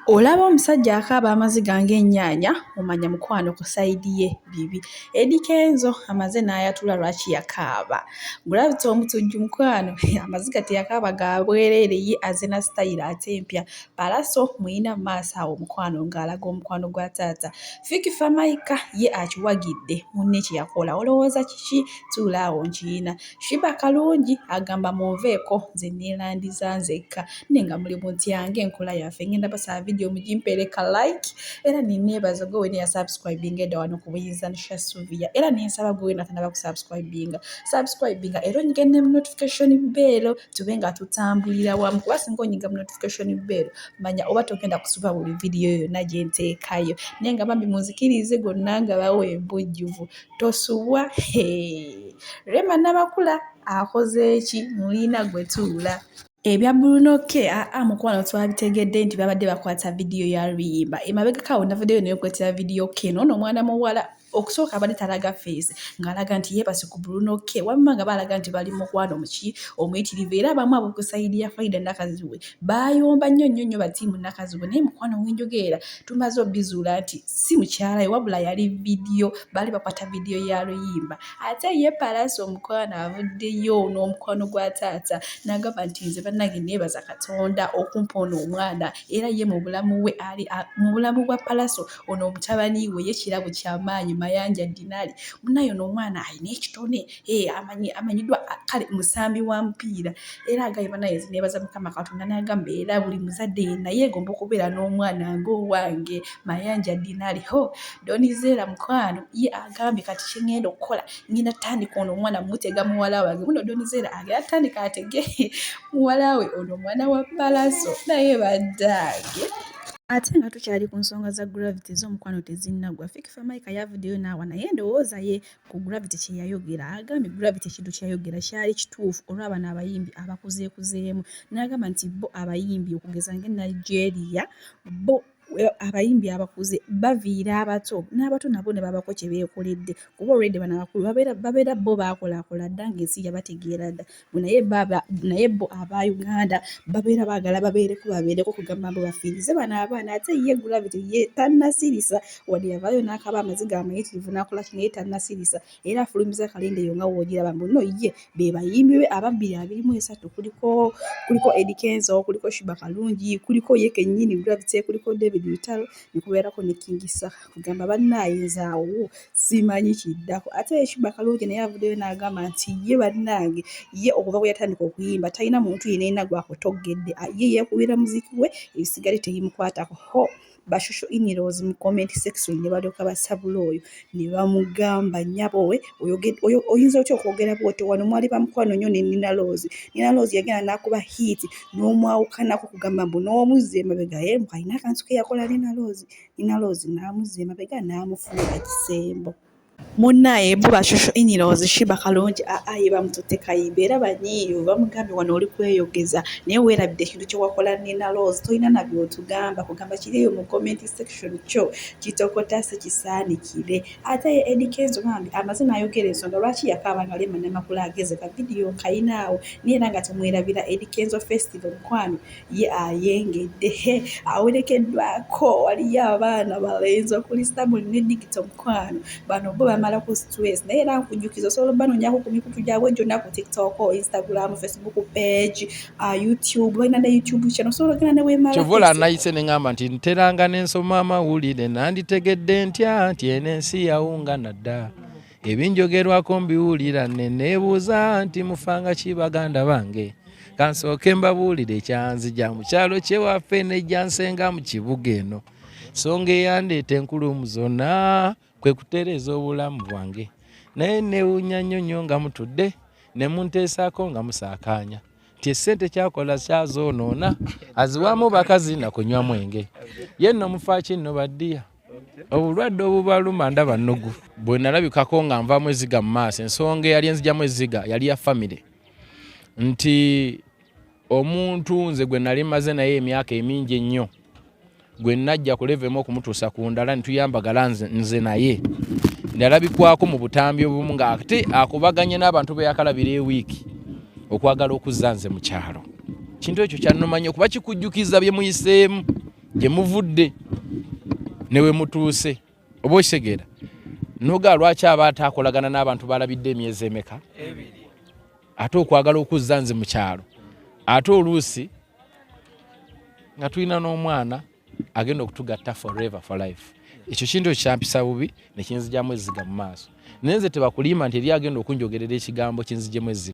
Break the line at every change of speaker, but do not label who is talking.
Olaba omusajja akaaba amaziga ng'ennyaanya omanya mukwano ku sayidi ye bibi. Eddy Kenzo amaze n'ayatula lwaki yakaaba. Gravity omutujju mukwano amaziga teyakaaba ga bwereere ye aze na sitayiro ate mpya. Pallaso muyina mu maaso awo omukwano ng'alaga omukwano gwa taata. Fikifa Maika ye akiwagidde munne kye yakola. Olowooza kiki? Tuula awo nkiyina. Sheebah karungi agamba munveeko nze neerandiza nzekka. Nenga muli mutyange enkola yaffe ngenda basaba video mujimpereka like era ninneebaza gwe wena ya subscribing edda wano ku Buyinza Nisha Suvia era ninsaba gwe wena tanaba ku subscribinga era onyigenne mu notification bell tube nga tutambulira wamu kuba singa onyiga mu notification bell manya oba togenda kusuba buli video yonna gye nteekayo nenga bambi munzikirize gonna nga bawe embujjuvu tosubwa rema namakula akoze eki mulina gwe tuula. Ebya Brunoke mukwano twabitegedde nti babadde bakwata video ya Luyimba. Emabegako awo navudeyo naye okwetera video ke n'ono omwana muwala okusooka abadde talaga face ng'alaga nti yeebase ku Brunoke wamma nga baalaga nti bali mukwano muki omuyitirivu era abamu abo ku sayidi ya Faida Nakaziwe baayomba nnyo batiimu Nakaziwe naye mukwano w'enjogeera tumaze obbizuula nti si mukyala we wabula yali video baali bakwata video ya Luyimba ate ye Pallaso omukwano avuddeyo n'omukwano gwa taata n'agamba nti nze bannange neebaza Katonda okumpa ono omwana era ye mu bulamu bwe ali mu bulamu bwa Pallaso ono omutabani we ye kirabo ky'amaanyi mayanja dinali munayo n'omwana alina ekitone amanyiddwa kale musambi wa mupiira era agamba naye neebaza Mukama Katonda n'agamba era buli muzadde yenna yeegomba okubeera n'omwana ng'owange mayanja dinali Donizera mukwano ye agambye kati kye ngenda okukola ngenda tandika ono omwana mutega muwala wange muno Donizera agenda tandika atege muwala we ono omwana wa Pallaso naye baddaage. Ate nga tukyali ku nsonga za Gravity z'omukwano tezinnagwa Fikifa Maika yavuddeyo naawa naye ndowooza ye ku Gravity kye yayogera agambye Gravity ekintu kyayogera kyali kituufu olw'abano abayimbi abakuzeekuzeemu n'agamba nti bo abayimbi okugeza ng'e Nigeria bo abayimbi abakuze baviira abato n'abato nabo ne babako kye beekoledde kuba already bano abakulu babeera bo baakolaakola dda ng'ensi yabategeera dda naye bo aba Uganda babeera baagala babeereko kugamba mbu bafiirize bano abaana ate ye Gravity ye tannasirisa wadde yavaayo n'akaba amaziga amayitirivu n'akola kino ye tannasirisa era afulumiza kalenda eyo nga woogiraba mbu no ye be bayimbi be aba 223 kuliko Eddy Kenzo kuliko Sheebah Karungi kuliko ye kennyini Gravity kuliko Bitalo nikubeerako ne Kingisa kugamba bannaayenze awo simanyi kiddako ate Sheebah Karungi naye avuddeyo n'agamba nti ye bannange ye okuva bwe yatandika okuyimba talina muntu yenna gw'akotoggedde ye yeekubira muziki we ebisigale tebimukwatako bashosho inirozi mu comment section ne balyoka basabula oyo ne bamugamba nnyabo we oyinza otya okwogera bw'otyo wano mwali bamukwano nnyo ne Nina Rose yagenda n'akuba hit n'omwawukanako kugamba mbu n'omuzza emabega ye alina akantu ke yakola Nina Rose n'amuzza emabega n'amufuula kisembo munnaye bo bashosho inirozi Sheebah Karungi ye bamututte kayimba era banyiivu bamugambye wano oli kweyogeza naye weerabidde ekintu kye wakola Nina Rose tolina nabyo otugamba kugamba kiriyo mu comment section kyo kitokota se kisaanikire ate ye Eddy Kenzo bambi amaze n'ayogera ensonga lwaki yakaaba nga Rema namakula ageze ka video kayinaawo naye era nga temwerabira Eddy Kenzo festival mukwano ye ayengedde awerekeddwako waliyo abaana balenzi okuli Stable ne Digito mukwano bano bo bamala ku stress naye era nkujjukiza osobola banoonyako ku mikutu gyabwe gyonna ku TikTok, Instagram, Facebook page, YouTube balina ne YouTube channel osobola okugenda ne weemala
Kyovola nayise ne ngamba nti nteranga n'ensoma amawulire nanditegedde ntya nti eno ensi yawungana dda ebinjogerwako mbiwulira ne neebuuza nti mufanga ki baganda bange kansooke mbabuulire ekyanzija mu kyalo kyewaffe nejjansenga mu kibuga eno songa eyandeeta enkulumu zonna kwe kutereeza obulamu bwange naye neewuunya nnyo nga mutudde ne munteesaako nga musaakaanya nti essente kyakola kyazoonoona aziwaamu bakazi na kunywa mwenge ye nno mufaaki nno baddiya obulwadde obubaluma ndaba nnugu bwe nalabikako nga nvaamu eziga mu maaso ensonga eyali enzigyamu eziga yali ya famire nti omuntu nze gwe nali maze naye emyaka emingi ennyo gwe najja ku level okumutuusa ku ndala ntuyambagala nze naye ndalabikwako mu butambi obumu ng'ate akubaganye n'abantu be yakalabira ewiiki okwagala okuzza nze mu kyalo kintu ekyo kyannomanya okuba kikujjukiza bye muyiseemu gye muvudde newe mutuuse oba okitegeera noga lwaki aba ataakolagana n'abantu balabidde emyezi emeka ate okwagala okuzza nze mu kyalo ate oluusi nga tulina n'omwana agenda okutugatta forever for life. Ekyo kintu ekyampisa bubi ne kinzigyamu ezziga mu maaso naye nze tebakulimba nti eri agenda okunjogerera ekigambo kinziggyemu ezziga